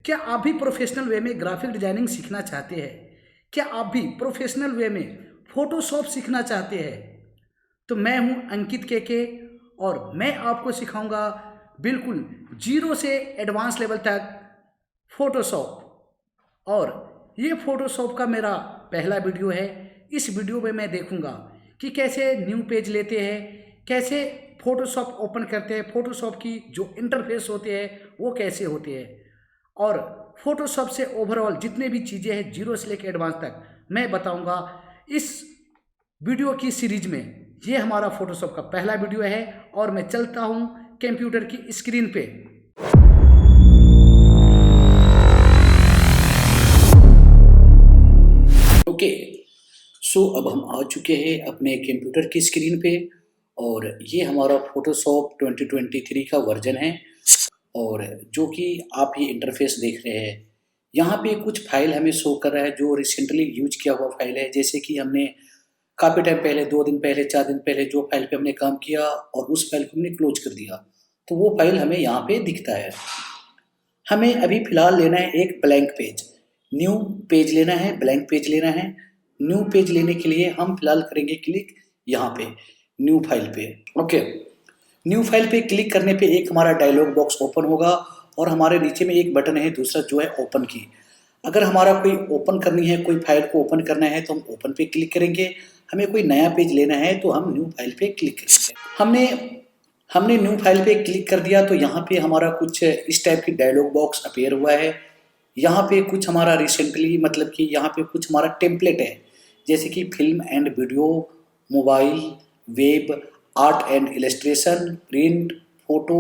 क्या आप भी प्रोफेशनल वे में ग्राफिक डिजाइनिंग सीखना चाहते हैं? क्या आप भी प्रोफेशनल वे में फोटोशॉप सीखना चाहते हैं? तो मैं हूं अंकित के और मैं आपको सिखाऊंगा बिल्कुल जीरो से एडवांस लेवल तक फोटोशॉप। और ये फोटोशॉप का मेरा पहला वीडियो है। इस वीडियो में मैं देखूंगा कि कैसे न्यू पेज लेते हैं, कैसे फोटोशॉप ओपन करते हैं, फोटोशॉप की जो इंटरफेस होते हैं वो कैसे होते हैं, और फोटोशॉप से ओवरऑल जितने भी चीज़ें हैं जीरो से लेकर एडवांस तक मैं बताऊंगा इस वीडियो की सीरीज में। ये हमारा फोटोशॉप का पहला वीडियो है और मैं चलता हूं कंप्यूटर की स्क्रीन पे। ओके, सो अब हम आ चुके हैं अपने कंप्यूटर की स्क्रीन पे और ये हमारा फोटोशॉप 2023 का वर्जन है और जो कि आप ये इंटरफेस देख रहे हैं। यहाँ पे कुछ फाइल हमें शो कर रहा है जो रिसेंटली यूज किया हुआ फाइल है। जैसे कि हमने काफ़ी टाइम पहले 2 दिन पहले 4 दिन पहले जो फाइल पे हमने काम किया और उस फाइल को हमने क्लोज कर दिया, तो वो फाइल हमें यहाँ पे दिखता है। हमें अभी फ़िलहाल लेना है एक ब्लैंक पेज, न्यू पेज लेना है, ब्लैंक पेज लेना है। न्यू पेज लेने के लिए हम फिलहाल करेंगे क्लिक यहाँ पे न्यू फाइल पे। ओके, न्यू फाइल पे क्लिक करने पे एक हमारा डायलॉग बॉक्स ओपन होगा और हमारे नीचे में एक बटन है दूसरा जो है ओपन की। अगर हमारा कोई ओपन करनी है, कोई फाइल को ओपन करना है तो हम ओपन पे क्लिक करेंगे। हमें कोई नया पेज लेना है तो हम न्यू फाइल पे क्लिक करेंगे। हमने न्यू फाइल पे क्लिक कर दिया तो यहाँ पे हमारा कुछ इस टाइप की डायलॉग बॉक्स अपीयर हुआ है। यहाँ पे कुछ हमारा रिसेंटली मतलब कि यहाँ पे कुछ हमारा टेम्पलेट है, जैसे कि film and video, mobile, web, art and illustration, print, photo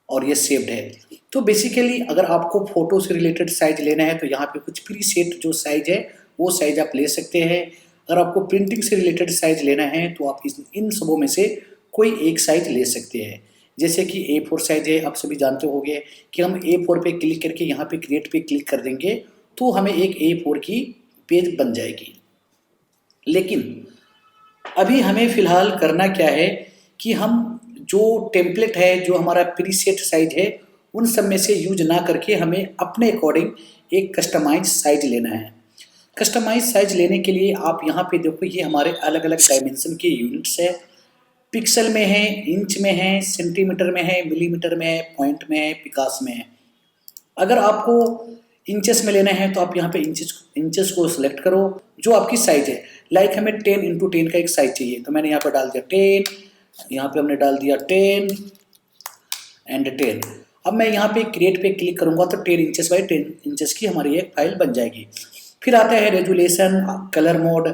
और ये सेव्ड है। तो बेसिकली अगर आपको फोटो से रिलेटेड साइज लेना है तो यहाँ पे कुछ प्री सेट जो साइज है वो साइज आप ले सकते हैं। अगर आपको प्रिंटिंग से रिलेटेड साइज लेना है तो आप इन सबों में से कोई एक साइज ले सकते हैं। जैसे कि A4 साइज है, आप सभी जानते होंगे कि हम A4 पे क्लिक करके यहाँ पे क्रिएट पे क्लिक कर देंगे तो हमें एक A4 की पेज बन जाएगी। लेकिन अभी हमें फिलहाल करना क्या है कि हम जो टेम्पलेट है, जो हमारा प्रीसेट साइज है, उन सब में से यूज ना करके हमें अपने अकॉर्डिंग एक कस्टमाइज साइज लेना है। कस्टमाइज साइज लेने के लिए आप यहाँ पे देखो, ये हमारे अलग अलग डायमेंशन के यूनिट्स है। पिक्सल में है, इंच में है, सेंटीमीटर में है, मिलीमीटर में है, पॉइंट में है, पिकास में है। अगर आपको इंचेस में लेना है तो आप यहाँ पे इंचेस को सिलेक्ट करो जो आपकी साइज है। लाइक हमें 10x10 का एक साइज चाहिए तो मैंने यहाँ पे डाल दिया 10, यहाँ पे हमने डाल दिया 10 एंड 10। अब मैं यहाँ पे क्रिएट पे क्लिक करूँगा तो 10 इंचेस बाई 10 इंचेस की हमारी एक फाइल बन जाएगी। फिर आता है resolution, colour mode,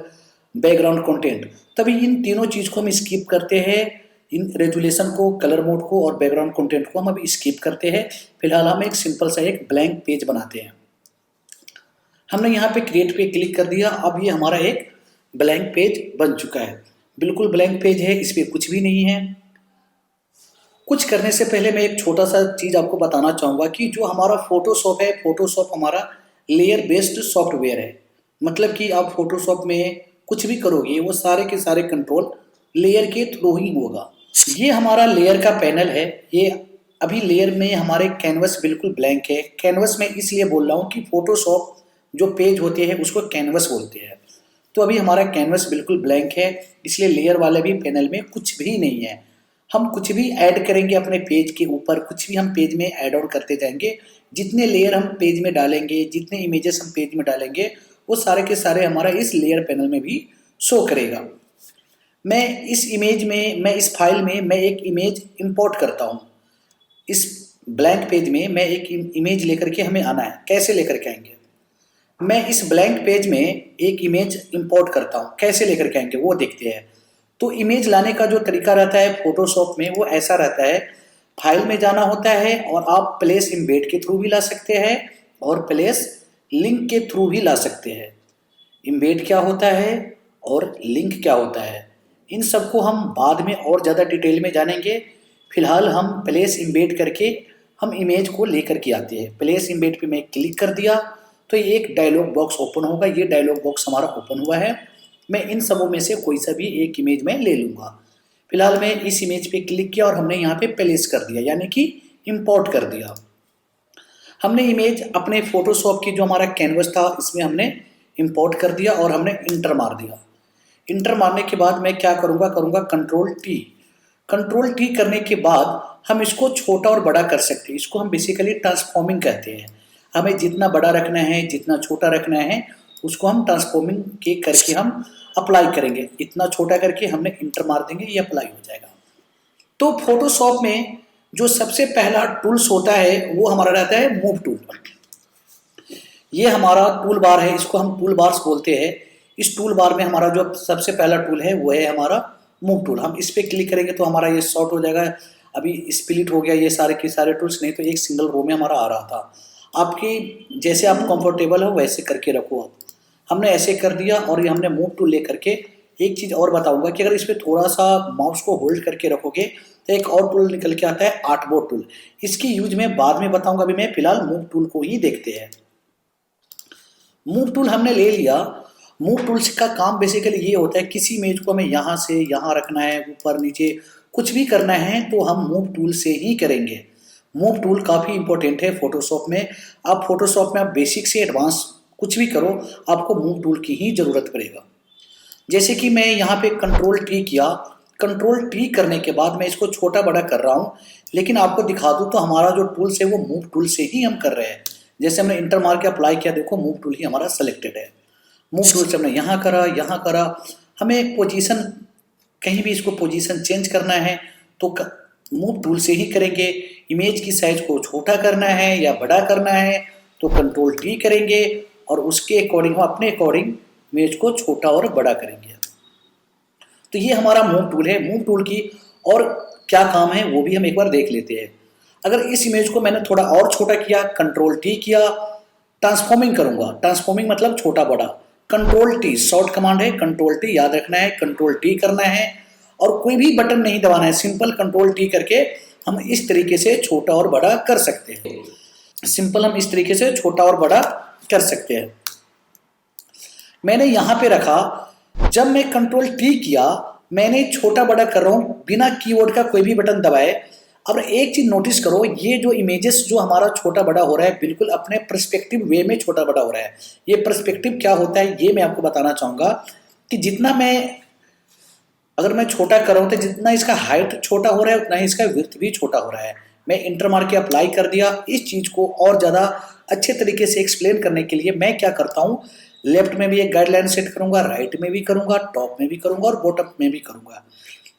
background content. तभी इन तीनों चीज़ को हम स्किप करते हैं, इन रेजुलेशन को, कलर मोड को और बैकग्राउंड कंटेंट को हम अभी स्किप करते हैं। फिलहाल हम एक सिंपल सा एक ब्लैंक पेज बनाते हैं। हमने यहाँ पे क्रिएट पे क्लिक कर दिया, अब ये हमारा एक ब्लैंक पेज बन चुका है। बिल्कुल ब्लैंक पेज है, इस पर कुछ भी नहीं है। कुछ करने से पहले मैं एक छोटा सा चीज़ आपको बताना चाहूँगा कि जो हमारा फोटोशॉप है, फोटोशॉप हमारा लेयर बेस्ड सॉफ्टवेयर है। मतलब कि आप फोटोशॉप में कुछ भी करोगे वो सारे के सारे कंट्रोल लेयर के थ्रू ही होगा। ये हमारा लेयर का पैनल है। ये अभी लेयर में हमारे कैनवस बिल्कुल ब्लैंक है। कैनवस में इसलिए बोल रहा हूँ कि फोटोशॉप जो पेज होते हैं उसको कैनवस बोलते हैं। तो अभी हमारा कैनवस बिल्कुल ब्लैंक है, इसलिए लेयर वाले भी पैनल में कुछ भी नहीं है। हम कुछ भी ऐड करेंगे अपने पेज के ऊपर, कुछ भी हम पेज में ऐड ऑन करते जाएंगे। जितने लेयर हम पेज में डालेंगे, जितने इमेजेस हम पेज में डालेंगे, वो सारे के सारे हमारा इस लेयर पैनल में भी शो करेगा। मैं इस फाइल में मैं एक इमेज इंपोर्ट करता हूँ। इस ब्लैंक पेज में मैं एक इमेज लेकर के हमें आना है। कैसे लेकर के आएंगे? मैं इस ब्लैंक पेज में एक इमेज इंपोर्ट करता हूँ, कैसे लेकर के आएंगे वो देखते हैं। तो इमेज लाने का जो तरीका रहता है फोटोशॉप में वो ऐसा रहता है, फाइल में जाना होता है और आप प्लेस इम्बेड के थ्रू भी ला सकते हैं और प्लेस लिंक के थ्रू भी ला सकते हैं। इम्बेड क्या होता है और लिंक क्या होता है, इन सबको हम बाद में और ज़्यादा डिटेल में जानेंगे। फिलहाल हम प्लेस इम्बेड करके हम इमेज को लेकर के आते हैं। प्लेस इम्बेड पे मैं क्लिक कर दिया तो ये एक डायलॉग बॉक्स ओपन होगा। ये डायलॉग बॉक्स हमारा ओपन हुआ है। मैं इन सबों में से कोई सा भी एक इमेज में ले लूँगा। फिलहाल मैं इस इमेज पे क्लिक किया और हमने यहाँ पे प्लेस कर दिया, यानी कि इंपोर्ट कर दिया। हमने इमेज अपने फोटोशॉप की जो हमारा कैनवस था इसमें हमने इंपोर्ट कर दिया और हमने इंटर मार दिया। इंटर मारने के बाद मैं क्या करूँगा कंट्रोल टी। कंट्रोल टी करने के बाद हम इसको छोटा और बड़ा कर सकते हैं। इसको हम बेसिकली ट्रांसफॉर्मिंग कहते हैं। हमें जितना बड़ा रखना है, जितना छोटा रखना है, उसको हम ट्रांसफॉर्मिंग के करके हम अप्लाई करेंगे। इतना छोटा करके हमने इंटर मार देंगे, ये अप्लाई हो जाएगा। तो फोटोशॉप में जो सबसे पहला टूल्स होता है वो हमारा रहता है मूव टूल। ये हमारा टूल बार है, इसको हम टूल बार्स बोलते हैं। इस टूल बार में हमारा जो सबसे पहला टूल है वो है हमारा मूव टूल। हम इस पर क्लिक करेंगे तो हमारा ये शॉर्ट हो जाएगा। अभी स्प्लिट हो गया ये सारे के सारे टूल्स, नहीं तो एक सिंगल रो में हमारा आ रहा था। आपकी जैसे आप कंफर्टेबल हो वैसे करके रखो आप। हमने ऐसे कर दिया और ये हमने मूव टूल ले करके, एक चीज़ और बताऊंगा कि अगर इस पर थोड़ा सा माउस को होल्ड करके रखोगे तो एक और टूल निकल के आता है आर्टबोर्ड टूल। इसकी यूज मैं बाद में बताऊंगा, अभी मैं फिलहाल मूव टूल को ही देखते हैं। मूव टूल हमने ले लिया। मूव टूल्स का काम बेसिकली ये होता है, किसी इमेज को हमें यहाँ से यहाँ रखना है, ऊपर नीचे कुछ भी करना है तो हम मूव टूल से ही करेंगे। मूव टूल काफ़ी इंपॉर्टेंट है फोटोशॉप में। आप फोटोशॉप में आप बेसिक से एडवांस कुछ भी करो, आपको मूव टूल की ही ज़रूरत पड़ेगा। जैसे कि मैं यहाँ पे कंट्रोल टी किया। कंट्रोल टी करने के बाद मैं इसको छोटा बड़ा कर रहा हूँ, लेकिन आपको दिखा दूँ तो हमारा जो टूल्स है वो मूव टूल से ही हम कर रहे हैं। जैसे हमने इंटर मार के अप्लाई किया, देखो मूव टूल ही हमारा सेलेक्टेड है। मूव टूल से हमने यहाँ करा। हमें पोजीशन, कहीं भी इसको पोजीशन चेंज करना है तो मूव टूल से ही करेंगे। इमेज की साइज को छोटा करना है या बड़ा करना है तो कंट्रोल टी करेंगे और उसके अकॉर्डिंग हम अपने अकॉर्डिंग इमेज को छोटा और बड़ा करेंगे। तो ये हमारा मूव टूल है। मूव टूल की और क्या काम है वो भी हम एक बार देख लेते हैं। अगर इस इमेज को मैंने थोड़ा और छोटा किया, कंट्रोल टी किया, ट्रांसफॉर्मिंग करूंगा। ट्रांसफॉर्मिंग मतलब छोटा बड़ा। कंट्रोल टी शॉर्ट कमांड है, कंट्रोल टी याद रखना है, कंट्रोल टी करना है और कोई भी बटन नहीं दबाना है। सिंपल कंट्रोल टी करके हम इस तरीके से छोटा और बड़ा कर सकते हैं। सिंपल हम इस तरीके से छोटा और बड़ा कर सकते हैं। मैंने यहाँ पे रखा। जब मैं कंट्रोल टी किया, मैंने छोटा बड़ा कर रहा हूँ बिना कीबोर्ड का कोई भी बटन दबाए। अब एक चीज नोटिस करो, ये जो इमेजेस जो हमारा छोटा बड़ा हो रहा है बिल्कुल अपने पर्सपेक्टिव वे में छोटा बड़ा हो रहा है। ये पर्सपेक्टिव क्या होता है ये मैं आपको बताना चाहूंगा कि जितना अगर मैं छोटा कर रहा हूँ तो जितना इसका हाइट छोटा हो रहा है उतना ही इसका विड्थ भी छोटा हो रहा है। मैं इंटर मार के अप्लाई कर दिया। इस चीज को और ज्यादा अच्छे तरीके से एक्सप्लेन करने के लिए मैं क्या करता हूँ, लेफ्ट में भी एक गाइडलाइन सेट करूंगा, राइट में भी करूंगा, टॉप में भी करूंगा और बॉटम में भी करूंगा।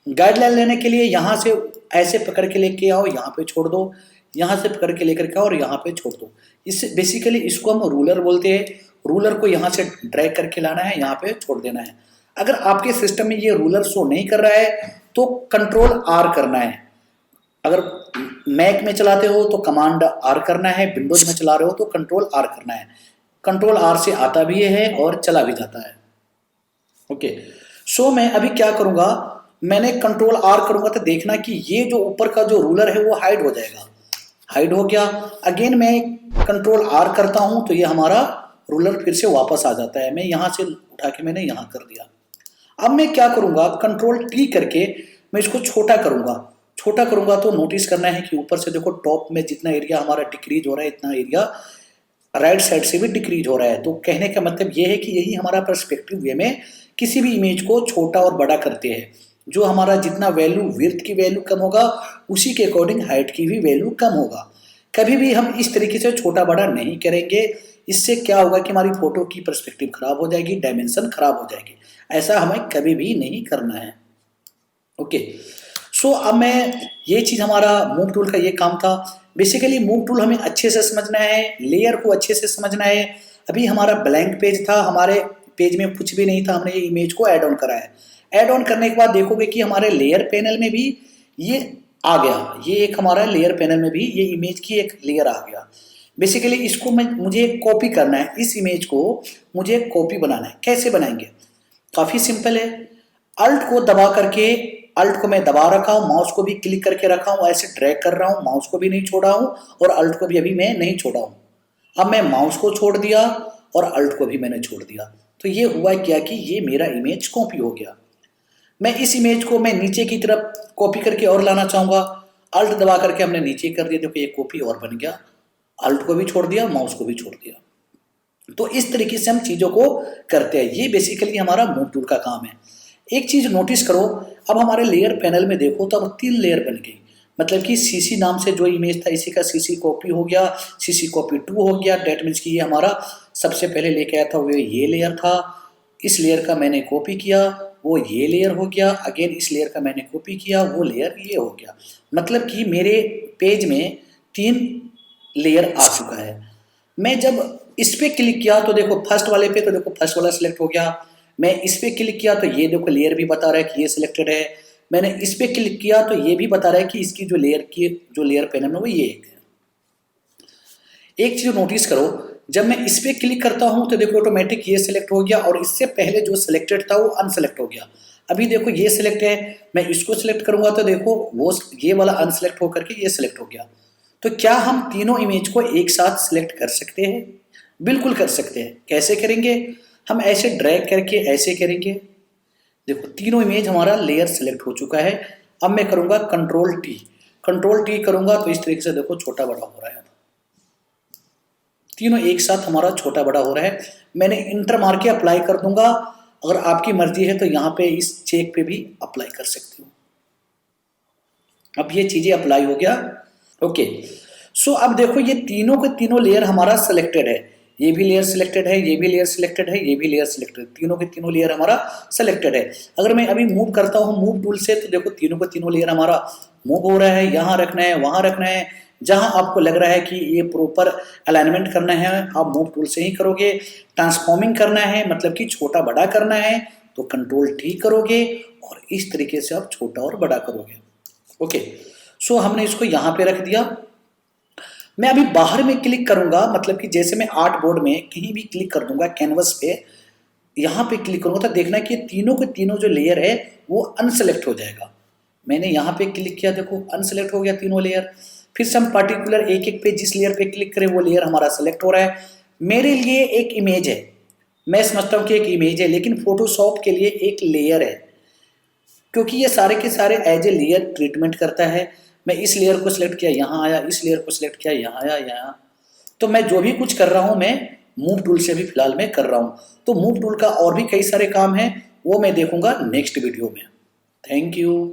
गाइडलाइन लेने के लिए यहाँ से ऐसे पकड़ के लेके आओ, यहाँ पे छोड़ दो, यहाँ से पकड़ के लेकर के आओ और यहाँ पे छोड़ दो। इससे बेसिकली इसको हम रूलर बोलते हैं। रूलर को यहाँ से ड्रैग करके लाना है, यहाँ पे छोड़ देना है। अगर आपके सिस्टम में ये रूलर शो नहीं कर रहा है तो कंट्रोल आर करना है। अगर मैक में चलाते हो तो कमांड आर करना है, विंडोज में चला रहे हो तो कंट्रोल आर करना है। कंट्रोल आर से आता भी है और चला भी जाता है। ओके, सो मैं अभी क्या करूंगा, मैंने कंट्रोल आर करूंगा तो देखना कि ये जो ऊपर का जो रूलर है वो हाइड हो जाएगा। हाइड हो गया। अगेन मैं कंट्रोल आर करता हूं तो ये हमारा रूलर फिर से वापस आ जाता है। मैं यहां से उठा के मैंने यहां कर दिया। अब मैं क्या करूंगा, कंट्रोल टी करके मैं इसको छोटा करूंगा। छोटा करूंगा तो नोटिस करना है कि ऊपर से देखो टॉप में जितना एरिया हमारा डिक्रीज हो रहा है इतना एरिया राइट साइड से भी डिक्रीज हो रहा है। तो कहने का मतलब ये है कि यही हमारा पर्सपेक्टिव वे में किसी भी इमेज को छोटा और बड़ा करते हैं। जो हमारा जितना वैल्यू विड्थ की वैल्यू कम होगा उसी के अकॉर्डिंग हाइट की भी वैल्यू कम होगा। कभी भी हम इस तरीके से छोटा बड़ा नहीं करेंगे। इससे क्या होगा कि हमारी फोटो की पर्सपेक्टिव खराब हो जाएगी, डायमेंशन खराब हो जाएगी। ऐसा हमें कभी भी नहीं करना है। ओके, सो अब मैं ये चीज हमारा मूव टूल का ये काम था। बेसिकली मूव टूल हमें अच्छे से समझना है, लेयर को अच्छे से समझना है। अभी हमारा ब्लैंक पेज था, हमारे पेज में कुछ भी नहीं था, हमने ये इमेज को ऐड ऑन करा है। ऐड ऑन करने के बाद देखोगे कि हमारे लेयर पैनल में भी ये आ गया। ये एक हमारा लेयर पैनल में भी ये इमेज की एक लेयर आ गया। बेसिकली इसको मुझे कॉपी करना है। इस इमेज को मुझे कॉपी बनाना है। कैसे बनाएंगे, काफी सिंपल है। अल्ट को दबा करके, अल्ट को मैं दबा रखा हूं, माउस को भी क्लिक करके रखा हूं, ऐसे ड्रैग कर रहा हूं, माउस को भी नहीं छोड़ा हूं और अल्ट को भी अभी मैं नहीं छोड़ा हूं। अब मैं माउस को छोड़ दिया और अल्ट को भी मैंने छोड़ दिया। तो ये हुआ क्या कि ये मेरा इमेज कॉपी हो गया। मैं इस इमेज को मैं नीचे की तरफ कॉपी करके और लाना चाहूंगा। अल्ट दबा करके हमने नीचे कर दिया, देखो ये कॉपी और बन गया। अल्ट को भी छोड़ दिया, माउस को भी छोड़ दिया। तो इस तरीके से हम चीज़ों को करते हैं। ये बेसिकली हमारा मूव टूल का काम है। एक चीज़ नोटिस करो, अब हमारे लेयर पैनल में देखो तो अब 3 लेयर बन गई। मतलब कि सीसी नाम से जो इमेज था इसी का सीसी कॉपी हो गया, सीसी कॉपी 2 हो गया। डेट मीन्स कि ये हमारा सबसे पहले लेके आया था वो ये लेयर था, इस लेयर का मैंने कॉपी किया, वो ये लेयर हो गया, अगेन इस लेयर का मैंने कॉपी किया, वो लेयर ये हो गया। मतलब कि मेरे पेज में 3 लेयर आ चुका है। मैं जब इस पे क्लिक किया तो देखो फर्स्ट वाले पे, तो देखो फर्स्ट वाला सिलेक्ट हो गया। मैं इस पे क्लिक किया तो ये देखो लेयर भी बता रहा है कि ये सिलेक्टेड है। मैंने इस पे क्लिक किया तो ये भी बता रहा है कि इसकी जो लेयर पैनल है वो ये है। एक चीज नोटिस करो, जब मैं इस पे क्लिक करता हूं तो देखो ऑटोमेटिक ये सिलेक्ट हो गया और इससे पहले जो सिलेक्टेड था वो अनसिलेक्ट हो गया। अभी देखो ये सिलेक्ट है, मैं इसको सिलेक्ट करूंगा तो देखो वो ये वाला अनसिलेक्ट होकर के ये सिलेक्ट हो गया। तो क्या हम तीनों इमेज को एक साथ सिलेक्ट कर सकते हैं? बिल्कुल कर सकते हैं। कैसे करेंगे? हम ऐसे ड्रैग करके ऐसे करेंगे। देखो तीनों इमेज हमारा लेयर सिलेक्ट हो चुका है। अब मैं करूंगा कंट्रोल टी करूंगा तो इस तरीके से देखो छोटा बड़ा हो रहा है। तीनों एक साथ हमारा छोटा बड़ा हो रहा है। मैंने इंटर मार के अप्लाई कर दूंगा। अगर आपकी मर्जी है तो यहाँ पे इस चेक पे भी अप्लाई कर सकते हो। अब ये चीजें अप्लाई हो गया। ओके, सो अब देखो ये तीनों के तीनों लेयर हमारा सिलेक्टेड है। ये भी लेयर सिलेक्टेड है, ये भी लेयर सिलेक्टेड है, ये भी लेयर सिलेक्टेड है। तीनों के तीनों लेयर हमारा सिलेक्टेड है। अगर मैं अभी मूव करता हूँ मूव टूल से तो देखो तीनों के तीनों लेयर हमारा मूव हो रहा है। यहाँ रखना है, वहां रखना है, जहां आपको लग रहा है कि ये प्रॉपर अलाइनमेंट करना है आप मूव टूल से ही करोगे। ट्रांसफॉर्मिंग करना है मतलब कि छोटा बड़ा करना है तो कंट्रोल टी करोगे और इस तरीके से आप छोटा और बड़ा करोगे। ओके, सो हमने इसको यहाँ पे रख दिया। मैं अभी बाहर में क्लिक करूंगा, मतलब कि जैसे मैं आर्ट बोर्ड में कहीं भी क्लिक कर दूंगा कैनवस पे, यहाँ पे क्लिक करूंगा तो देखना कि तीनों के तीनों जो लेयर है वो अनसेलेक्ट हो जाएगा। मैंने यहाँ पे क्लिक किया, देखो अनसेलेक्ट हो गया तीनों लेयर। फिर से हम पार्टिकुलर एक एक पे जिस लेयर पे क्लिक करें वो लेयर हमारा सेलेक्ट हो रहा है। मेरे लिए एक इमेज है, मैं समझता हूँ कि एक इमेज है, लेकिन फोटोशॉप के लिए एक लेयर है, क्योंकि ये सारे के सारे एज ए लेयर ट्रीटमेंट करता है। मैं इस लेयर को सिलेक्ट किया, यहाँ आया, इस लेयर को सिलेक्ट किया, यहाँ आया, यहाँ। तो मैं जो भी कुछ कर रहा हूँ मैं मूव टूल से भी फिलहाल मैं कर रहा हूँ। तो मूव टूल का और भी कई सारे काम हैं, वो मैं देखूंगा नेक्स्ट वीडियो में। Thank you.